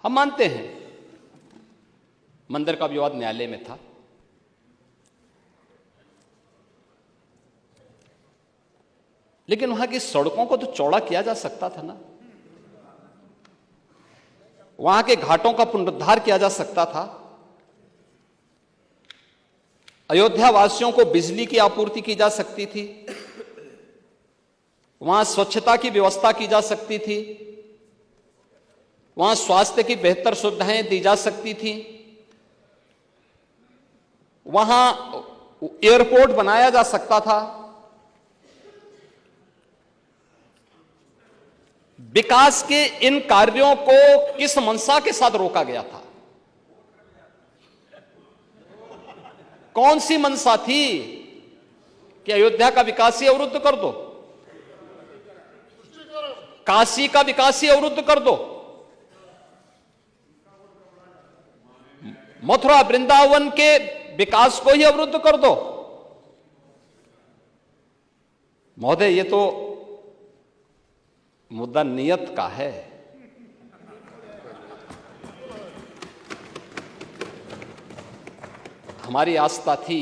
हम मानते हैं मंदिर का विवाद न्यायालय में था, लेकिन वहां की सड़कों को तो चौड़ा किया जा सकता था ना, वहां के घाटों का पुनरुद्धार किया जा सकता था, अयोध्या वासियों को बिजली की आपूर्ति की जा सकती थी, वहां स्वच्छता की व्यवस्था की जा सकती थी, वहां स्वास्थ्य की बेहतर सुविधाएं दी जा सकती थी, वहां एयरपोर्ट बनाया जा सकता था। विकास के इन कार्यों को किस मंशा के साथ रोका गया था? कौन सी मंशा थी कि अयोध्या का विकास ही अवरुद्ध कर दो, काशी का विकास ही अवरुद्ध कर दो, मथुरा वृंदावन के विकास को ही अवरुद्ध कर दो? महोदय, ये तो मुद्दा नियत का है। हमारी आस्था थी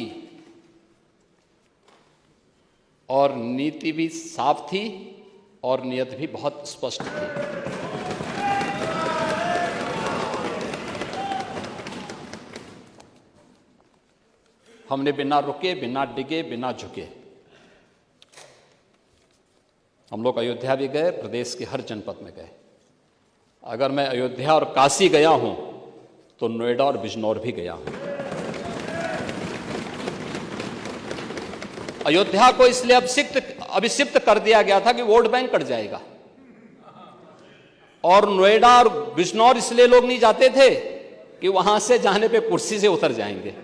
और नीति भी साफ थी और नियत भी बहुत स्पष्ट थी। हमने बिना रुके, बिना डिगे, बिना झुके हम लोग अयोध्या भी गए, प्रदेश के हर जनपद में गए। अगर मैं अयोध्या और काशी गया हूं तो नोएडा और बिजनौर भी गया हूं। अयोध्या को इसलिए अभिषिक्त कर दिया गया था कि वोट बैंक कट जाएगा, और नोएडा और बिजनौर इसलिए लोग नहीं जाते थे कि वहां से जाने पे कुर्सी से उतर जाएंगे।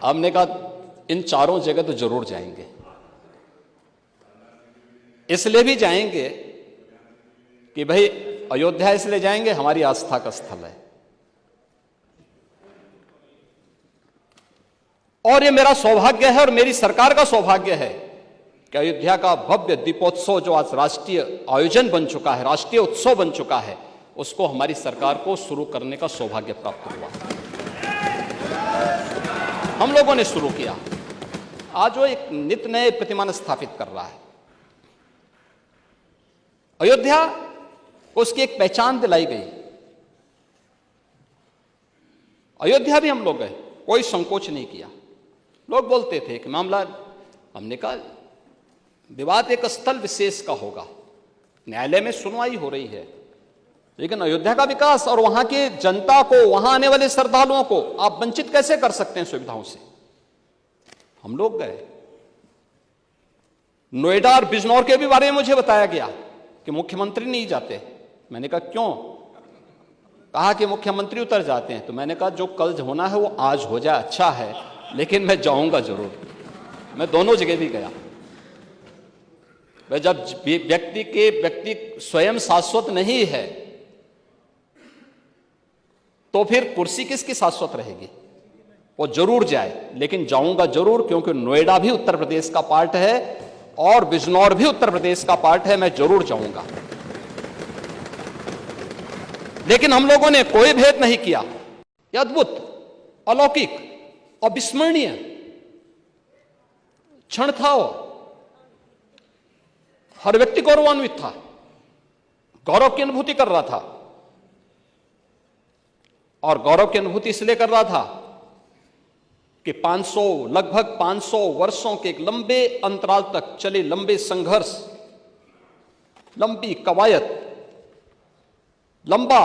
हमने कहा इन चारों जगह तो जरूर जाएंगे। इसलिए भी जाएंगे कि भाई अयोध्या इसलिए जाएंगे, हमारी आस्था का स्थल है, और ये मेरा सौभाग्य है और मेरी सरकार का सौभाग्य है कि अयोध्या का भव्य दीपोत्सव जो आज राष्ट्रीय आयोजन बन चुका है, राष्ट्रीय उत्सव बन चुका है, उसको हमारी सरकार को शुरू करने का सौभाग्य प्राप्त हुआ। हम लोगों ने शुरू किया। आज वो एक नित नए प्रतिमान स्थापित कर रहा है। अयोध्या को उसकी एक पहचान दिलाई गई। अयोध्या भी हम लोग गए, कोई संकोच नहीं किया। लोग बोलते थे कि मामला, हमने कहा विवाद एक स्थल विशेष का होगा, न्यायालय में सुनवाई हो रही है, लेकिन अयोध्या का विकास और वहां की जनता को, वहां आने वाले श्रद्धालुओं को आप वंचित कैसे कर सकते हैं सुविधाओं से? हम लोग गए। नोएडा और बिजनौर के भी बारे में मुझे बताया गया कि मुख्यमंत्री नहीं जाते। मैंने कहा क्यों? कहा कि मुख्यमंत्री उतर जाते हैं। तो मैंने कहा जो कल होना है वो आज हो जाए, अच्छा है, लेकिन मैं जाऊंगा जरूर। मैं दोनों जगह भी गया। जब व्यक्ति स्वयं शाश्वत नहीं है तो फिर कुर्सी किसकी शाश्वत रहेगी? वो जरूर जाए, लेकिन जाऊंगा जरूर, क्योंकि नोएडा भी उत्तर प्रदेश का पार्ट है और बिजनौर भी उत्तर प्रदेश का पार्ट है। मैं जरूर जाऊंगा। लेकिन हम लोगों ने कोई भेद नहीं किया। यह अद्भुत, अलौकिक, अविस्मरणीय क्षण था। वो हर व्यक्ति गौरवान्वित था, गौरव की अनुभूति कर रहा था। और गौरव की अनुभूति इसलिए कर रहा था कि लगभग 500 वर्षों के एक लंबे अंतराल तक चले लंबे संघर्ष, लंबी कवायद, लंबा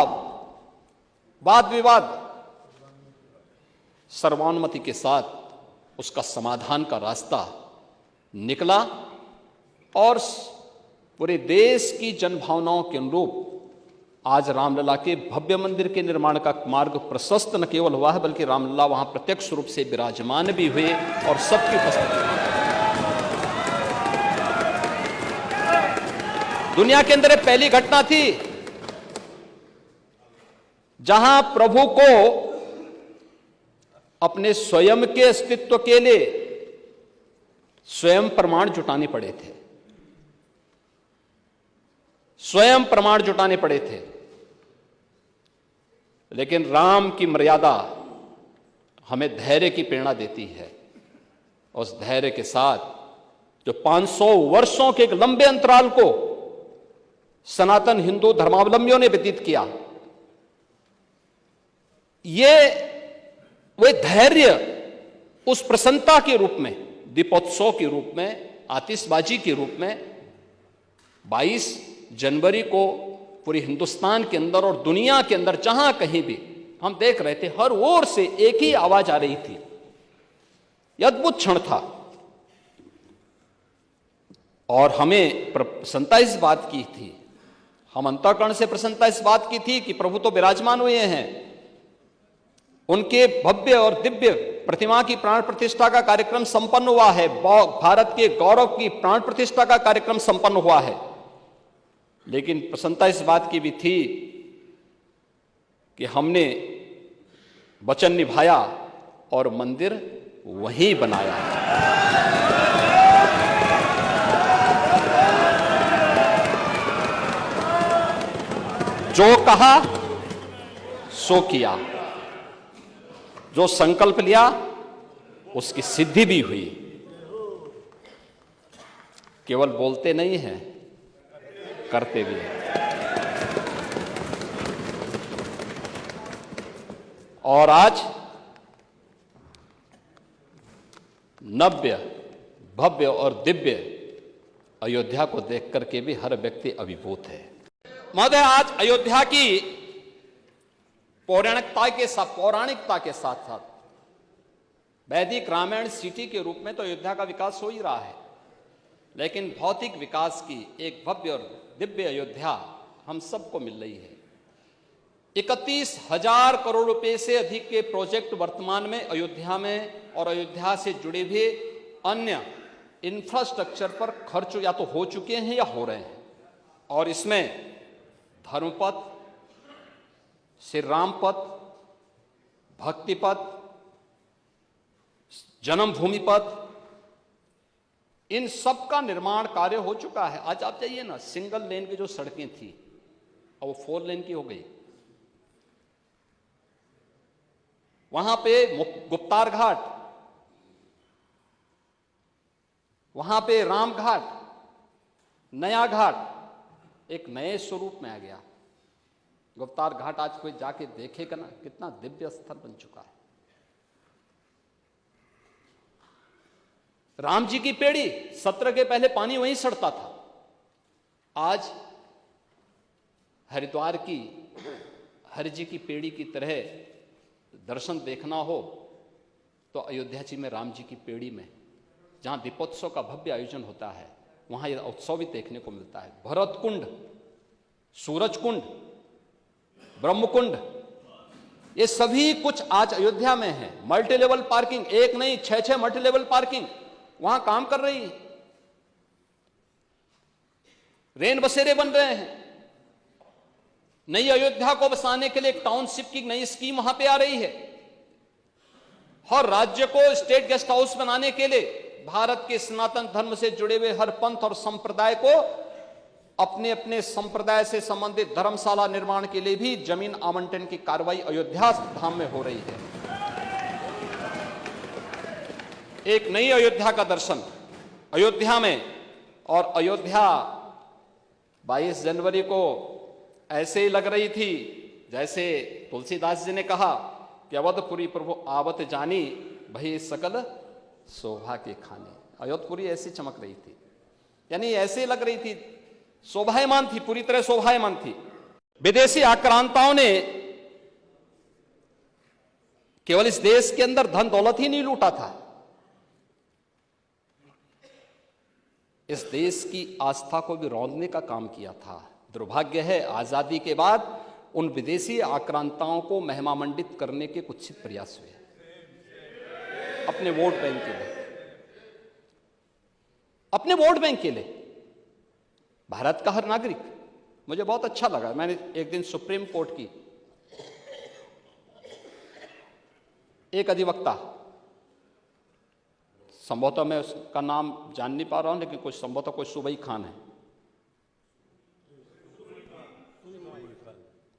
वाद विवाद, सर्वानुमति के साथ उसका समाधान का रास्ता निकला और पूरे देश की जनभावनाओं के अनुरूप आज रामलला के भव्य मंदिर के निर्माण का मार्ग प्रशस्त न केवल हुआ है, बल्कि रामलला वहां प्रत्यक्ष रूप से विराजमान भी हुए और सबकी उपस्थिति। दुनिया के अंदर पहली घटना थी जहां प्रभु को अपने स्वयं के अस्तित्व के लिए स्वयं प्रमाण जुटाने पड़े थे। स्वयं प्रमाण जुटाने पड़े थे। लेकिन राम की मर्यादा हमें धैर्य की प्रेरणा देती है। उस धैर्य के साथ जो 500 वर्षों के एक लंबे अंतराल को सनातन हिंदू धर्मावलंबियों ने व्यतीत किया, ये वे धैर्य उस प्रसन्नता के रूप में, दीपोत्सव के रूप में, आतिशबाजी के रूप में 22 जनवरी को पूरी हिंदुस्तान के अंदर और दुनिया के अंदर जहां कहीं भी हम देख रहे थे, हर ओर से एक ही आवाज आ रही थी। यह अद्भुत क्षण था और हमें प्रसन्नता इस बात की थी, हम अंतःकरण से प्रसन्नता इस बात की थी कि प्रभु तो विराजमान हुए हैं, उनके भव्य और दिव्य प्रतिमा की प्राण प्रतिष्ठा का कार्यक्रम संपन्न हुआ है, भारत के गौरव की प्राण प्रतिष्ठा का कार्यक्रम संपन्न हुआ है। लेकिन प्रसन्नता इस बात की भी थी कि हमने वचन निभाया और मंदिर वहीं बनाया। जो कहा सो किया, जो संकल्प लिया उसकी सिद्धि भी हुई। केवल बोलते नहीं हैं, करते भी हैं। और आज नव्य, भव्य और दिव्य अयोध्या को देख करके भी हर व्यक्ति अभिभूत है। महोदय, आज अयोध्या की पौराणिकता के साथ साथ वैदिक रामायण सिटी के रूप में तो अयोध्या का विकास हो ही रहा है, लेकिन भौतिक विकास की एक भव्य और दिव्य अयोध्या हम सबको मिल रही है। 31,000 करोड़ रुपए से अधिक के प्रोजेक्ट वर्तमान में अयोध्या में और अयोध्या से जुड़े हुए अन्य इंफ्रास्ट्रक्चर पर खर्च या तो हो चुके हैं या हो रहे हैं। और इसमें धर्मपथ, श्री राम पथ, भक्ति पथ, जन्मभूमि पथ, इन सब का निर्माण कार्य हो चुका है। आज आप जाइए ना, सिंगल लेन की जो सड़कें थी अब वो 4 लेन की हो गई। वहां पे गुप्तार घाट, वहां पे राम घाट, नया घाट एक नए स्वरूप में आ गया। गुप्तार घाट आज कोई जाके देखेगा ना, कितना दिव्य स्थल बन चुका है। राम जी की पेड़ी, सत्र के पहले पानी वहीं सड़ता था, आज हरिद्वार की हरि जी की पेड़ी की तरह दर्शन देखना हो तो अयोध्या जी में राम जी की पेड़ी में, जहां दीपोत्सव का भव्य आयोजन होता है, वहां यह उत्सव भी देखने को मिलता है। भरत कुंड, सूरज कुंड, ब्रह्मकुंड, ये सभी कुछ आज अयोध्या में है। मल्टी लेवल पार्किंग, एक नहीं 6 मल्टी लेवल पार्किंग वहां काम कर रही है। रेन बसेरे बन रहे हैं। नई अयोध्या को बसाने के लिए एक टाउनशिप की नई स्कीम वहां पे आ रही है। हर राज्य को स्टेट गेस्ट हाउस बनाने के लिए भारत के सनातन धर्म से जुड़े हुए हर पंथ और संप्रदाय को अपने अपने संप्रदाय से संबंधित धर्मशाला निर्माण के लिए भी जमीन आवंटन की कार्रवाई अयोध्या धाम में हो रही है। एक नई अयोध्या का दर्शन अयोध्या में। और अयोध्या 22 जनवरी को ऐसे ही लग रही थी जैसे तुलसीदास जी ने कहा कि अवधपुरी प्रभु आवत जानी, भई सकल शोभा के खाने। अयोधपुरी ऐसी चमक रही थी, यानी ऐसे लग रही थी, शोभायमान थी, पूरी तरह शोभायमान थी। विदेशी आक्रांताओं ने केवल इस देश के अंदर धन दौलत ही नहीं लूटा था, इस देश की आस्था को भी रौंदने का काम किया था। दुर्भाग्य है, आजादी के बाद उन विदेशी आक्रांताओं को महिमामंडित करने के कुछ प्रयास हुए अपने वोट बैंक के लिए, अपने वोट बैंक के लिए। भारत का हर नागरिक, मुझे बहुत अच्छा लगा, मैंने एक दिन सुप्रीम कोर्ट की एक अधिवक्ता, संभवतः मैं उसका नाम जान नहीं पा रहा हूं, लेकिन कुछ संभवतः कोई सुबई खान है,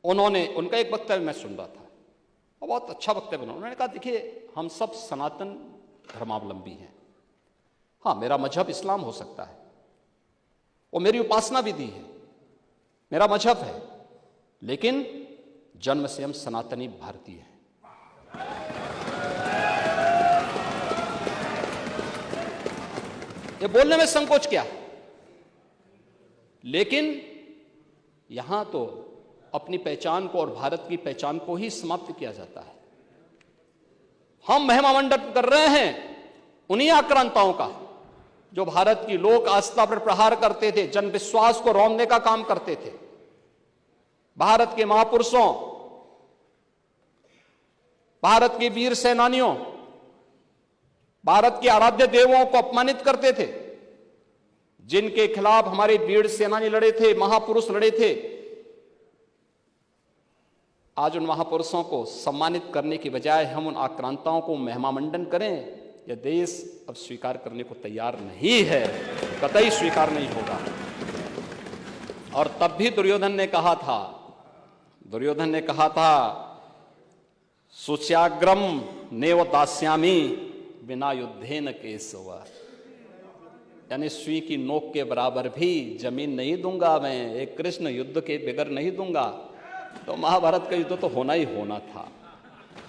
उन्होंने, उनका एक वक्तव्य मैं सुन रहा था और बहुत अच्छा वक्तव्य उन्होंने कहा, देखिए हम सब सनातन धर्मावलंबी हैं। हाँ, मेरा मजहब इस्लाम हो सकता है और मेरी उपासना विधि है, मेरा मजहब है, लेकिन जन्म से हम सनातनी भारतीय हैं। ये बोलने में संकोच क्या, लेकिन यहां तो अपनी पहचान को और भारत की पहचान को ही समाप्त किया जाता है। हम महिमा मंडन कर रहे हैं उन्हीं आक्रांताओं का जो भारत की लोक आस्था पर प्रहार करते थे, जन विश्वास को रौंदने का काम करते थे। भारत के महापुरुषों, भारत के वीर सेनानियों, भारत के आराध्य देवों को अपमानित करते थे, जिनके खिलाफ हमारे वीर सेनानी लड़े थे, महापुरुष लड़े थे। आज उन महापुरुषों को सम्मानित करने की बजाय हम उन आक्रांताओं को महिमा मंडन करें, यह देश अब स्वीकार करने को तैयार नहीं है, कतई स्वीकार नहीं होगा। और तब भी दुर्योधन ने कहा था, सुच्याग्रम नेव दास्यामी बिना युद्धेन केशव, यानी सुई की नोक के बराबर भी जमीन नहीं दूंगा मैं, एक कृष्ण युद्ध के बगैर नहीं दूंगा। तो महाभारत का युद्ध तो होना ही होना था।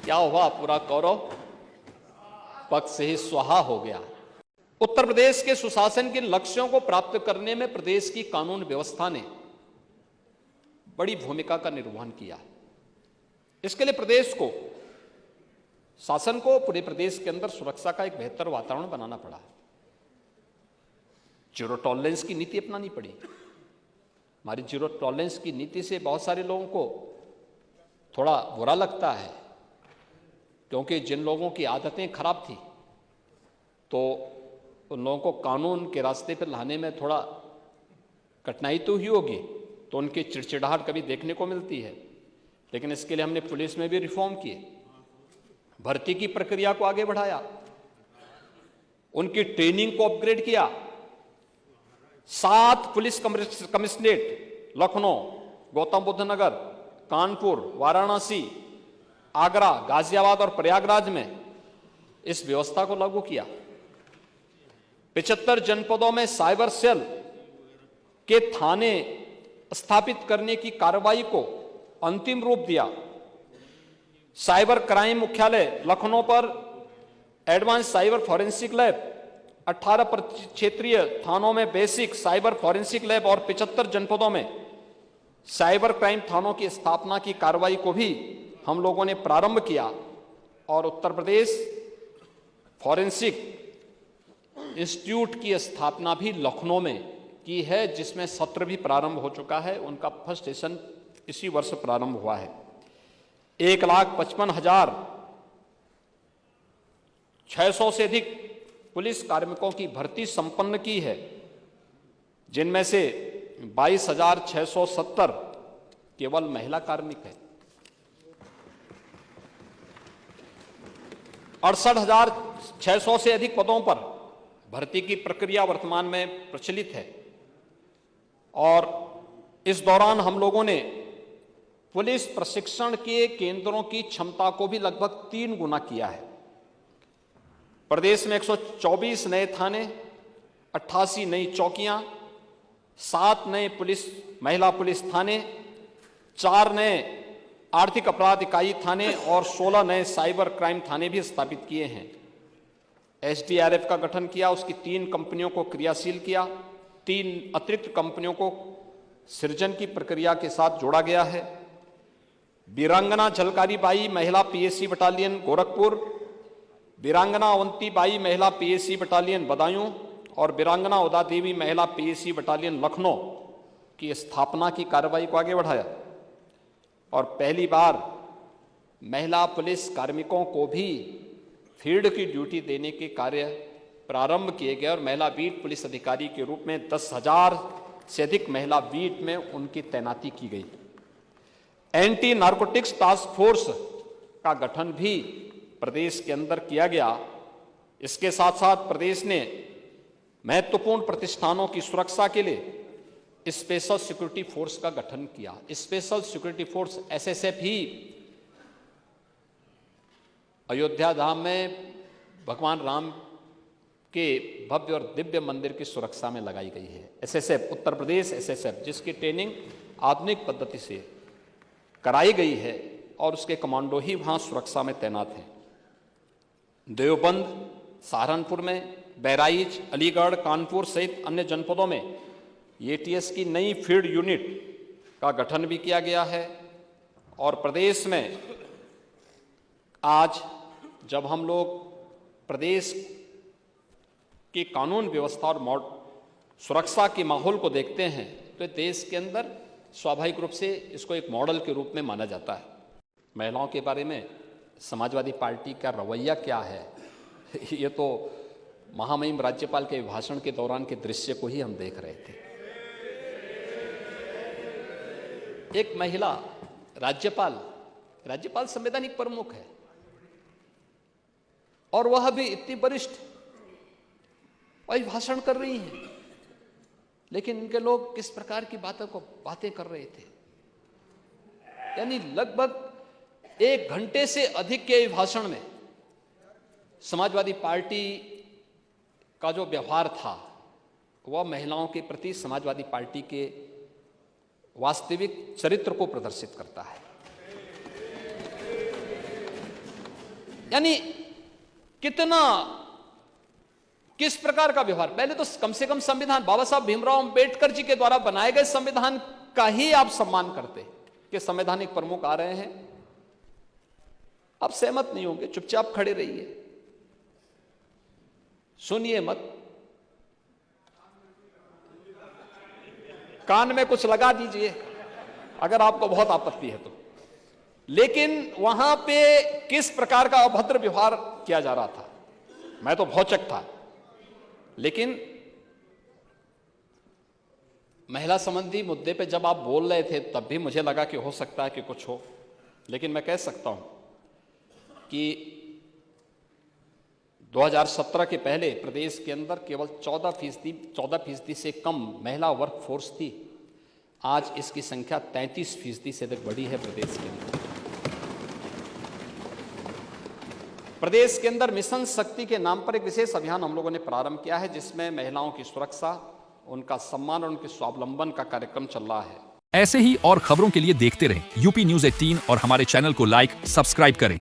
क्या हुआ, पूरा कौरव पक्ष से ही स्वाहा हो गया। उत्तर प्रदेश के सुशासन के लक्ष्यों को प्राप्त करने में प्रदेश की कानून व्यवस्था ने बड़ी भूमिका का निर्वहन किया। इसके लिए प्रदेश को, शासन को पूरे प्रदेश के अंदर सुरक्षा का एक बेहतर वातावरण बनाना पड़ा। जीरो टॉलरेंस की नीति अपनानी पड़ी। हमारी जीरो टॉलरेंस की नीति से बहुत सारे लोगों को थोड़ा बुरा लगता है, क्योंकि जिन लोगों की आदतें खराब थी तो उन लोगों को कानून के रास्ते पर लाने में थोड़ा कठिनाई तो ही होगी, तो उनकी चिड़चिड़ाहट कभी देखने को मिलती है। लेकिन इसके लिए हमने पुलिस में भी रिफॉर्म किए, भर्ती की प्रक्रिया को आगे बढ़ाया, उनकी ट्रेनिंग को अपग्रेड किया। 7 पुलिस कमिश्नरेट लखनऊ, गौतम बुद्ध नगर, कानपुर, वाराणसी, आगरा, गाजियाबाद और प्रयागराज में इस व्यवस्था को लागू किया। 75 जनपदों में साइबर सेल के थाने स्थापित करने की कार्रवाई को अंतिम रूप दिया। साइबर क्राइम मुख्यालय लखनऊ पर एडवांस साइबर फॉरेंसिक लैब, 18 क्षेत्रीय थानों में बेसिक साइबर फॉरेंसिक लैब और 75 जनपदों में साइबर क्राइम थानों की स्थापना की कार्रवाई को भी हम लोगों ने प्रारंभ किया। और उत्तर प्रदेश फॉरेंसिक इंस्टीट्यूट की स्थापना भी लखनऊ में की है, जिसमें सत्र भी प्रारंभ हो चुका है। उनका फर्स्ट सेशन इसी वर्ष प्रारंभ हुआ है। 1,55,600 से अधिक पुलिस कार्मिकों की भर्ती संपन्न की है, जिनमें से 22,670 केवल महिला कार्मिक है। 68,600 से अधिक पदों पर भर्ती की प्रक्रिया वर्तमान में प्रचलित है। और इस दौरान हम लोगों ने पुलिस प्रशिक्षण के केंद्रों की क्षमता को भी लगभग 3 गुना किया है। प्रदेश में 124 नए थाने, 88 नई चौकियां, 7 नए महिला पुलिस थाने, 4 नए आर्थिक अपराध इकाई थाने और 16 नए साइबर क्राइम थाने भी स्थापित किए हैं। एसडीआरएफ का गठन किया, उसकी 3 कंपनियों को क्रियाशील किया, 3 अतिरिक्त कंपनियों को सृजन की प्रक्रिया के साथ जोड़ा गया है। वीरांगना झलकारी बाई महिला पीएसी बटालियन गोरखपुर, वीरांगना अवंती बाई महिला पीएसी बटालियन बदायूं और वीरांगना उदा देवी महिला पीएसी बटालियन लखनऊ की स्थापना की कार्रवाई को आगे बढ़ाया। और पहली बार महिला पुलिस कार्मिकों को भी फील्ड की ड्यूटी देने के कार्य प्रारंभ किए गए और महिला बीट पुलिस अधिकारी के रूप में 10,000 से अधिक महिला बीट में उनकी तैनाती की गई। एंटी नारकोटिक्स टास्क फोर्स का गठन भी प्रदेश के अंदर किया गया। इसके साथ साथ प्रदेश ने महत्वपूर्ण प्रतिष्ठानों की सुरक्षा के लिए स्पेशल सिक्योरिटी फोर्स का गठन किया। स्पेशल सिक्योरिटी फोर्स एसएसएफ ही अयोध्या धाम में भगवान राम के भव्य और दिव्य मंदिर की सुरक्षा में लगाई गई है। एसएसएफ, उत्तर प्रदेश एसएसएफ, जिसकी ट्रेनिंग आधुनिक पद्धति से कराई गई है और उसके कमांडो ही वहाँ सुरक्षा में तैनात हैं। देवबंद, सहारनपुर में, बहराइच, अलीगढ़, कानपुर सहित अन्य जनपदों में एटीएस की नई फील्ड यूनिट का गठन भी किया गया है। और प्रदेश में आज जब हम लोग प्रदेश की कानून व्यवस्था और सुरक्षा के माहौल को देखते हैं तो देश के अंदर स्वाभाविक रूप से इसको एक मॉडल के रूप में माना जाता है। महिलाओं के बारे में समाजवादी पार्टी का रवैया क्या है, ये तो महामहिम राज्यपाल के भाषण के दौरान के दृश्य को ही हम देख रहे थे। एक महिला राज्यपाल संवैधानिक प्रमुख है और वह भी इतनी वरिष्ठ वही भाषण कर रही हैं, लेकिन इनके लोग किस प्रकार की बातें कर रहे थे। यानी लगभग 1 घंटे से अधिक के भाषण में समाजवादी पार्टी का जो व्यवहार था वह महिलाओं के प्रति समाजवादी पार्टी के वास्तविक चरित्र को प्रदर्शित करता है। यानी किस प्रकार का व्यवहार। पहले तो कम से कम संविधान, बाबा साहब भीमराव अंबेडकर जी के द्वारा बनाए गए संविधान का ही आप सम्मान करते कि संवैधानिक प्रमुख आ रहे हैं। आप सहमत नहीं होंगे, चुपचाप खड़े रहिए, सुनिए मत, कान में कुछ लगा दीजिए अगर आपको बहुत आपत्ति है तो। लेकिन वहां पे किस प्रकार का अभद्र व्यवहार किया जा रहा था, मैं तो भौचक था। लेकिन महिला संबंधी मुद्दे पे जब आप बोल रहे थे तब भी मुझे लगा कि हो सकता है कि कुछ हो। लेकिन मैं कह सकता हूं कि 2017 के पहले प्रदेश के अंदर केवल 14% से कम महिला वर्क फोर्स थी। आज इसकी संख्या 33% से अधिक बढ़ी है प्रदेश के अंदर। प्रदेश के अंदर मिशन शक्ति के नाम पर एक विशेष अभियान हम लोगों ने प्रारंभ किया है, जिसमें महिलाओं की सुरक्षा, उनका सम्मान और उनके स्वावलंबन का कार्यक्रम चल रहा है। ऐसे ही और खबरों के लिए देखते रहें यूपी न्यूज़ 18 और हमारे चैनल को लाइक, सब्सक्राइब करें।